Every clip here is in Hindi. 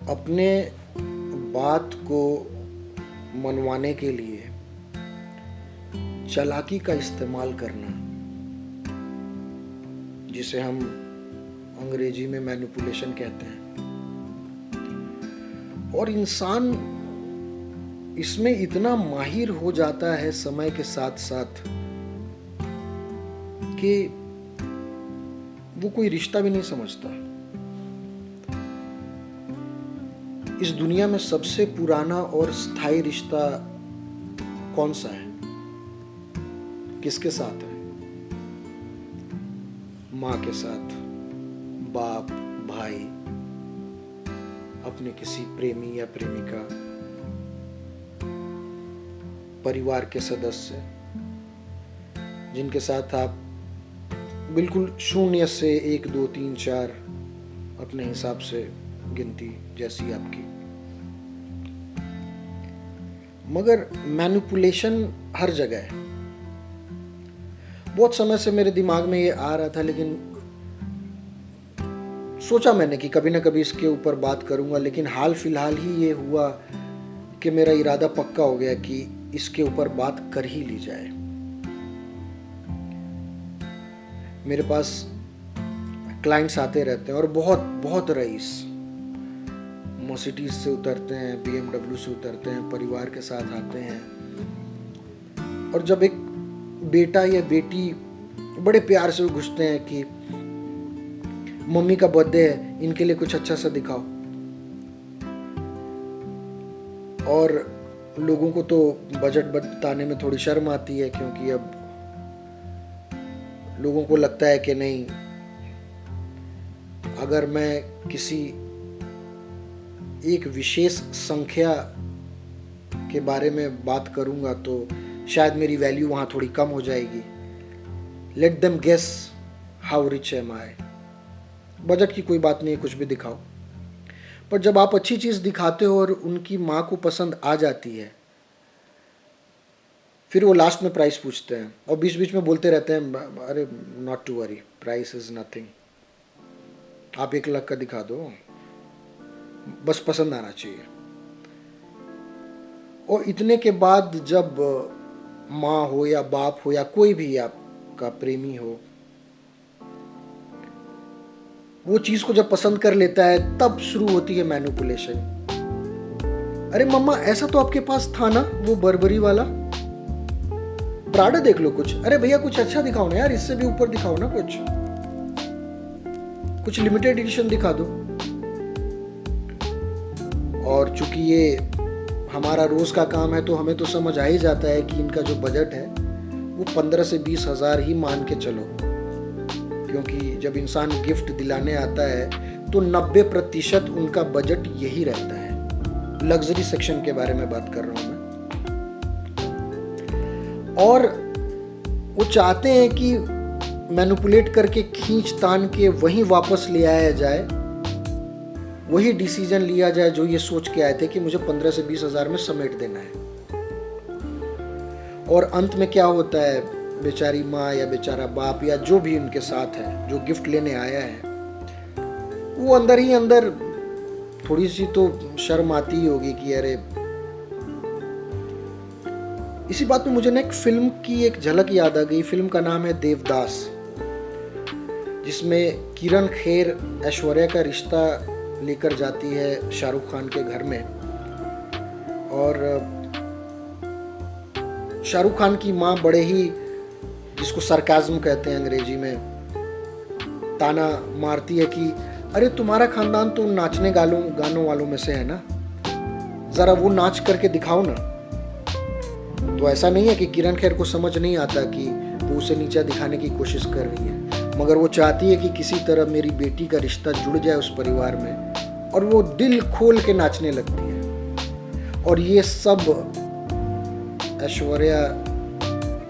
अपने बात को मनवाने के लिए चालाकी का इस्तेमाल करना, जिसे हम अंग्रेजी में मैनिपुलेशन कहते हैं, और इंसान इसमें इतना माहिर हो जाता है समय के साथ साथ कि वो कोई रिश्ता भी नहीं समझता। इस दुनिया में सबसे पुराना और स्थायी रिश्ता कौन सा है? किसके साथ है? माँ के साथ, बाप, भाई, अपने किसी प्रेमी या प्रेमिका, परिवार के सदस्य, जिनके साथ आप बिल्कुल 0 से 1, 2, 3, 4 अपने हिसाब से गिनती जैसी आपकी। मगर मैनिपुलेशन हर जगह है। बहुत समय से मेरे दिमाग में ये आ रहा था, लेकिन सोचा मैंने कि कभी ना कभी इसके ऊपर बात करूंगा, लेकिन हाल फिलहाल ही ये हुआ कि मेरा इरादा पक्का हो गया कि इसके ऊपर बात कर ही ली जाए। मेरे पास क्लाइंट्स आते रहते हैं और बहुत बहुत रईस मर्सिडीज से उतरते हैं, BMW से उतरते हैं, परिवार के साथ आते हैं, और जब एक बेटा या बेटी बड़े प्यार से घुसते हैं कि मम्मी का बर्थडे है, इनके लिए कुछ अच्छा सा दिखाओ। और लोगों को तो बजट बताने में थोड़ी शर्म आती है, क्योंकि अब लोगों को लगता है कि नहीं, अगर मैं किसी एक विशेष संख्या के बारे में बात करूंगा तो शायद मेरी वैल्यू वहां थोड़ी कम हो जाएगी। Let them guess how rich am I. Budget की कोई बात नहीं है, कुछ भी दिखाओ। पर जब आप अच्छी चीज दिखाते हो और उनकी माँ को पसंद आ जाती है, फिर वो लास्ट में प्राइस पूछते हैं और बीच बीच में बोलते रहते हैं, अरे not to worry, price is nothing, आप 1 लाख का दिखा दो, बस पसंद आना चाहिए। और इतने के बाद जब माँ हो या बाप हो या कोई भी आपका प्रेमी हो, वो चीज को जब पसंद कर लेता है, तब शुरू होती है मैनिपुलेशन। अरे मम्मा, ऐसा तो आपके पास था ना वो बर्बरी वाला, प्राडा देख लो कुछ। अरे भैया कुछ अच्छा दिखाओ ना यार, इससे भी ऊपर दिखाओ ना, कुछ लिमिटेड एडिशन दिखा दो। और चूंकि ये हमारा रोज का काम है, तो हमें तो समझ आ ही जाता है कि इनका जो बजट है वो 15 से 20 हजार ही मान के चलो, क्योंकि जब इंसान गिफ्ट दिलाने आता है तो 90% उनका बजट यही रहता है। लग्जरी सेक्शन के बारे में बात कर रहा हूं मैं। और वो चाहते हैं कि मैनिपुलेट करके खींच तान के वहीं वापस ले आया जाए, वही डिसीजन लिया जाए जो ये सोच के आए थे कि मुझे 15 से 20 हजार में समेट देना है। और अंत में क्या होता है, बेचारी माँ या बेचारा बाप या जो भी उनके साथ है, जो गिफ्ट लेने आया है, वो अंदर ही अंदर थोड़ी सी तो शर्म आती ही होगी कि अरे। इसी बात में मुझे ना एक फिल्म की एक झलक याद आ गई। फिल्म का नाम है देवदास, जिसमें किरण खेर ऐश्वर्या का रिश्ता लेकर जाती है शाहरुख खान के घर में, और शाहरुख खान की माँ बड़े ही, जिसको सरकाज़्म कहते हैं अंग्रेजी में, ताना मारती है कि अरे तुम्हारा खानदान तो नाचने गानों वालों में से है ना, जरा वो नाच करके दिखाओ ना। तो ऐसा नहीं है कि किरण खेर को समझ नहीं आता कि वो उसे नीचा दिखाने की कोशिश कर रही है, मगर वो चाहती है कि किसी तरह मेरी बेटी का रिश्ता जुड़ जाए उस परिवार में, और वो दिल खोल के नाचने लगती है। और ये सब ऐश्वर्या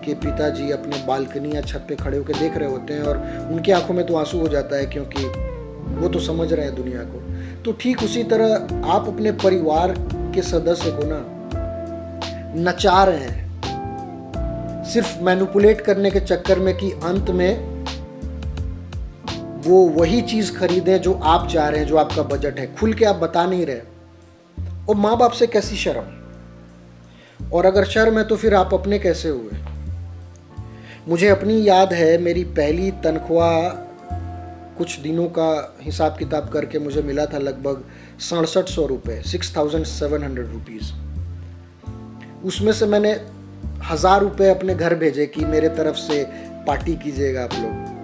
के पिताजी अपने बालकनी या छत पे खड़े होकर देख रहे होते हैं, और उनकी आंखों में तो आंसू हो जाता है, क्योंकि वो तो समझ रहे हैं दुनिया को। तो ठीक उसी तरह आप अपने परिवार के सदस्य को ना नचा रहे हैं, सिर्फ मैनिपुलेट करने के चक्कर में कि अंत में वो वही चीज़ खरीदें जो आप चाह रहे हैं, जो आपका बजट है। खुल के आप बता नहीं रहे। और माँ बाप से कैसी शर्म, और अगर शर्म है तो फिर आप अपने कैसे हुए। मुझे अपनी याद है, मेरी पहली तनख्वाह कुछ दिनों का हिसाब किताब करके मुझे मिला था लगभग 6700 रुपये, 6700 रुपीज़। उसमें से मैंने 1000 रुपये अपने घर भेजे कि मेरे तरफ से पार्टी कीजिएगा आप लोग।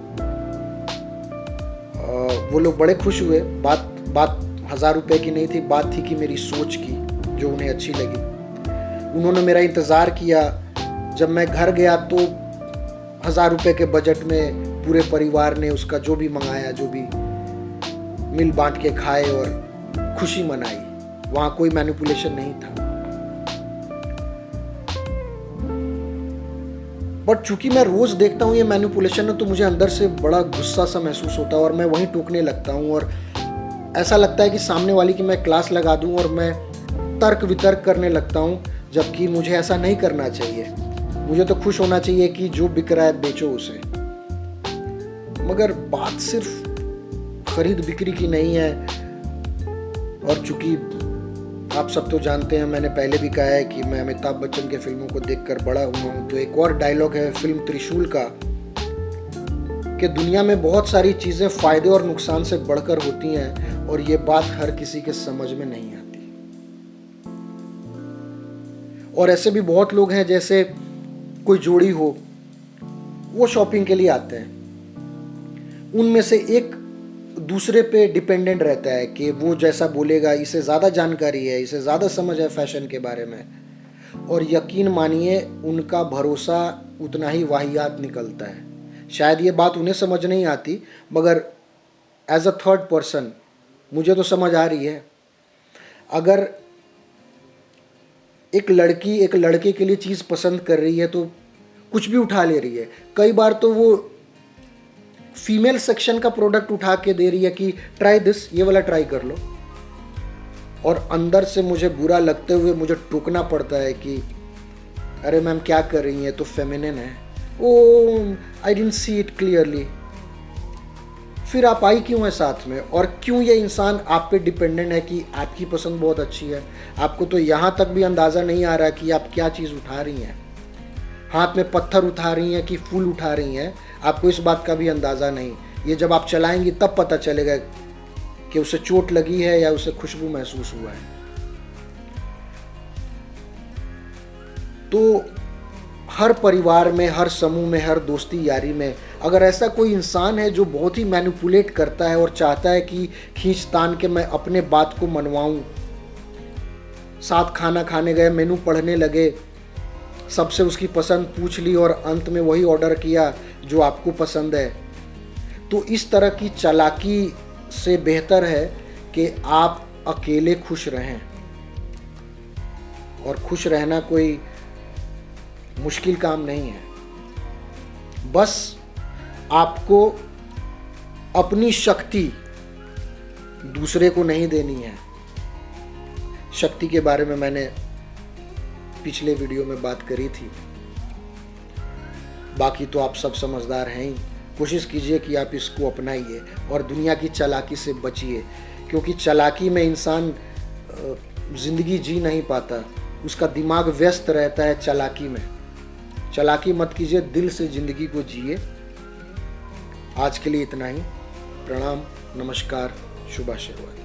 वो लोग बड़े खुश हुए। बात 1000 रुपये की नहीं थी, बात थी कि मेरी सोच की, जो उन्हें अच्छी लगी। उन्होंने मेरा इंतज़ार किया। जब मैं घर गया तो 1000 रुपये के बजट में पूरे परिवार ने उसका जो भी मंगाया, जो भी मिल बांट के खाए और खुशी मनाई। वहाँ कोई मैनिपुलेशन नहीं था। बट चूंकि मैं रोज़ देखता हूँ ये मैनिपुलेशन है, तो मुझे अंदर से बड़ा गुस्सा सा महसूस होता है और मैं वहीं टोकने लगता हूँ। और ऐसा लगता है कि सामने वाली की मैं क्लास लगा दूँ और मैं तर्क वितर्क करने लगता हूँ, जबकि मुझे ऐसा नहीं करना चाहिए। मुझे तो खुश होना चाहिए कि जो बिक रहा है बेचो उसे। मगर बात सिर्फ खरीद बिक्री की नहीं है। और चूंकि आप सब तो जानते हैं, मैंने पहले भी कहा है कि मैं अमिताभ बच्चन के फिल्मों को देखकर बड़ा हुआ हूँ, तो एक और डायलॉग है फिल्म त्रिशूल का कि दुनिया में बहुत सारी चीज़ें फ़ायदे और नुकसान से बढ़कर होती हैं और ये बात हर किसी के समझ में नहीं आती। और ऐसे भी बहुत लोग हैं, जैसे कोई जोड़ी हो, वो शॉपिंग के लिए आते हैं, उनमें से एक दूसरे पे डिपेंडेंट रहता है कि वो जैसा बोलेगा, इसे ज़्यादा जानकारी है, इसे ज़्यादा समझ है फैशन के बारे में, और यकीन मानिए उनका भरोसा उतना ही वाहियात निकलता है। शायद ये बात उन्हें समझ नहीं आती, मगर एज अ थर्ड पर्सन मुझे तो समझ आ रही है। अगर एक लड़की एक लड़के के लिए चीज़ पसंद कर रही है तो कुछ भी उठा ले रही है। कई बार तो वो फीमेल सेक्शन का प्रोडक्ट उठा के दे रही है कि ट्राई दिस, ये वाला ट्राई कर लो। और अंदर से मुझे बुरा लगते हुए मुझे टोकना पड़ता है कि अरे मैम क्या कर रही हैं, तो फेमिनिन है। Oh I didn't see it clearly. फिर आप आई क्यों है साथ में, और क्यों ये इंसान आप पे डिपेंडेंट है कि आपकी पसंद बहुत अच्छी है? आपको तो यहाँ तक भी अंदाज़ा नहीं आ रहा कि आप क्या चीज़ उठा रही हैं। हाथ में पत्थर उठा रही हैं कि फूल उठा रही हैं, आपको इस बात का भी अंदाज़ा नहीं। ये जब आप चलाएंगी तब पता चलेगा कि उसे चोट लगी है या उसे खुशबू महसूस हुआ है। तो हर परिवार में, हर समूह में, हर दोस्ती यारी में अगर ऐसा कोई इंसान है जो बहुत ही मैनिपुलेट करता है और चाहता है कि खींचतान के मैं अपने बात को मनवाऊं, साथ खाना खाने गए, मेनू पढ़ने लगे, सबसे उसकी पसंद पूछ ली और अंत में वही ऑर्डर किया जो आपको पसंद है, तो इस तरह की चालाकी से बेहतर है कि आप अकेले खुश रहें। और खुश रहना कोई मुश्किल काम नहीं है। बस आपको अपनी शक्ति दूसरे को नहीं देनी है। शक्ति के बारे में मैंने पिछले वीडियो में बात करी थी। बाकी तो आप सब समझदार हैं ही। कोशिश कीजिए कि आप इसको अपनाइए और दुनिया की चालाकी से बचिए, क्योंकि चालाकी में इंसान ज़िंदगी जी नहीं पाता, उसका दिमाग व्यस्त रहता है चालाकी में। चालाकी मत कीजिए, दिल से ज़िंदगी को जिए। आज के लिए इतना ही। प्रणाम, नमस्कार, शुभ आशीर्वाद।